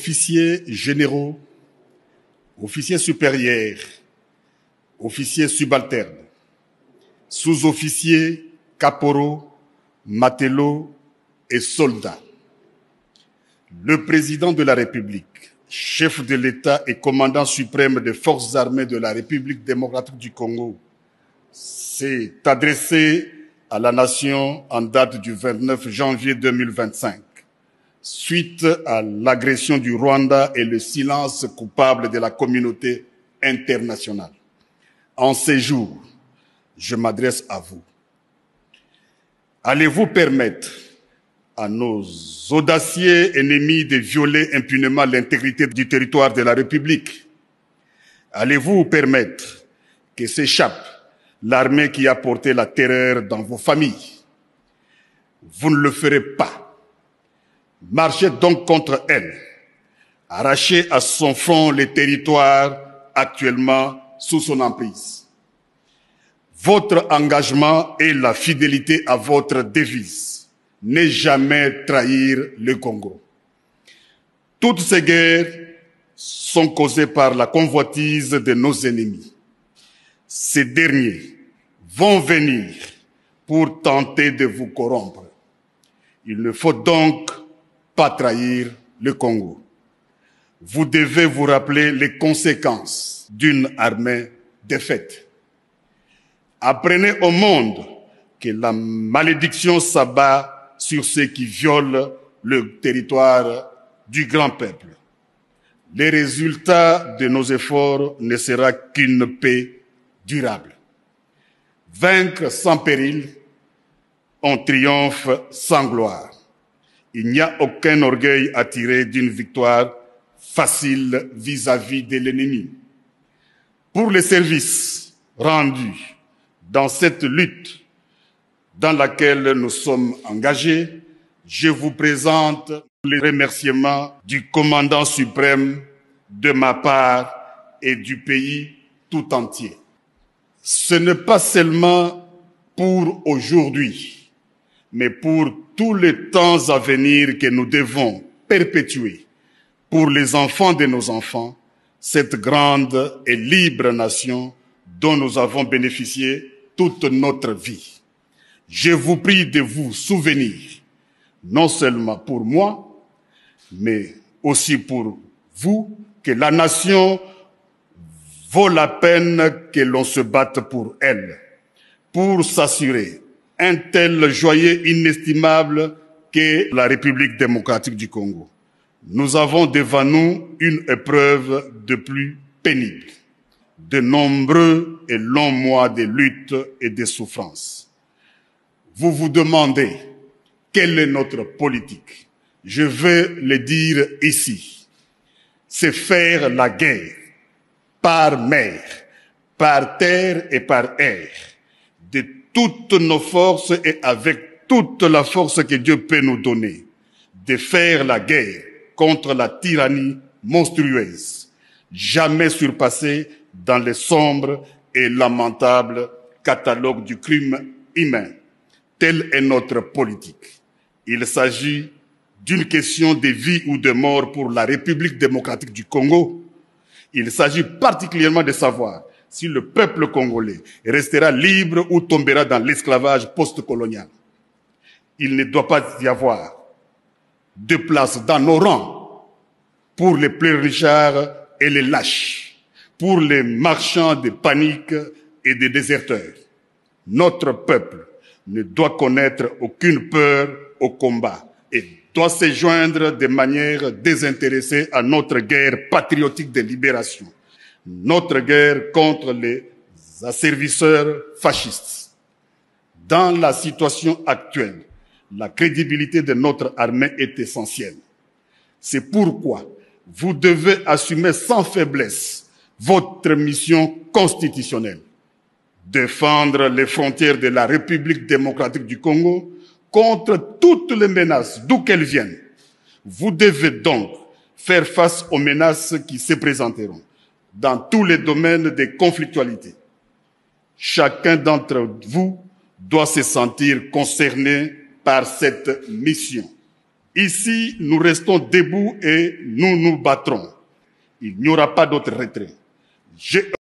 Officiers généraux, officiers supérieurs, officiers subalternes, sous-officiers, caporaux, matelots et soldats. Le président de la République, chef de l'État et commandant suprême des forces armées de la République démocratique du Congo, s'est adressé à la nation en date du 29 janvier 2025, suite à l'agression du Rwanda et le silence coupable de la communauté internationale. En ces jours, je m'adresse à vous. Allez-vous permettre à nos audacieux ennemis de violer impunément l'intégrité du territoire de la République? Allez-vous permettre que s'échappe l'armée qui a porté la terreur dans vos familles? Vous ne le ferez pas. Marchez donc contre elle. Arrachez à son front les territoires actuellement sous son emprise. Votre engagement et la fidélité à votre devise. Ne jamais trahir le Congo. Toutes ces guerres sont causées par la convoitise de nos ennemis. Ces derniers vont venir pour tenter de vous corrompre. Il ne faut donc pas trahir le Congo. Vous devez vous rappeler les conséquences d'une armée défaite. Apprenez au monde que la malédiction s'abat sur ceux qui violent le territoire du grand peuple. Les résultats de nos efforts ne sera qu'une paix durable. Vaincre sans péril, on triomphe sans gloire. Il n'y a aucun orgueil à tirer d'une victoire facile vis-à-vis de l'ennemi. Pour les services rendus dans cette lutte dans laquelle nous sommes engagés, je vous présente les remerciements du commandant suprême de ma part et du pays tout entier. Ce n'est pas seulement pour aujourd'hui, mais pour tous les temps à venir que nous devons perpétuer pour les enfants de nos enfants, cette grande et libre nation dont nous avons bénéficié toute notre vie. Je vous prie de vous souvenir, non seulement pour moi, mais aussi pour vous, que la nation vaut la peine que l'on se batte pour elle, pour s'assurer un tel joyau inestimable qu'est la République démocratique du Congo. Nous avons devant nous une épreuve de plus pénible, de nombreux et longs mois de lutte et de souffrance. Vous vous demandez quelle est notre politique. Je veux le dire ici. C'est faire la guerre par mer, par terre et par air, de toutes nos forces et avec toute la force que Dieu peut nous donner, de faire la guerre contre la tyrannie monstrueuse, jamais surpassée dans le sombre et lamentable catalogue du crime humain. Telle est notre politique. Il s'agit d'une question de vie ou de mort pour la République démocratique du Congo. Il s'agit particulièrement de savoir si le peuple congolais restera libre ou tombera dans l'esclavage post-colonial. Il ne doit pas y avoir de place dans nos rangs pour les pleurnichards et les lâches, pour les marchands de panique et des déserteurs. Notre peuple ne doit connaître aucune peur au combat et doit se joindre de manière désintéressée à notre guerre patriotique de libération, notre guerre contre les asservisseurs fascistes. Dans la situation actuelle, la crédibilité de notre armée est essentielle. C'est pourquoi vous devez assumer sans faiblesse votre mission constitutionnelle. Défendre les frontières de la République démocratique du Congo contre toutes les menaces, d'où qu'elles viennent. Vous devez donc faire face aux menaces qui se présenteront dans tous les domaines de conflictualité. Chacun d'entre vous doit se sentir concerné par cette mission. Ici, nous restons debout et nous nous battrons. Il n'y aura pas d'autre retrait.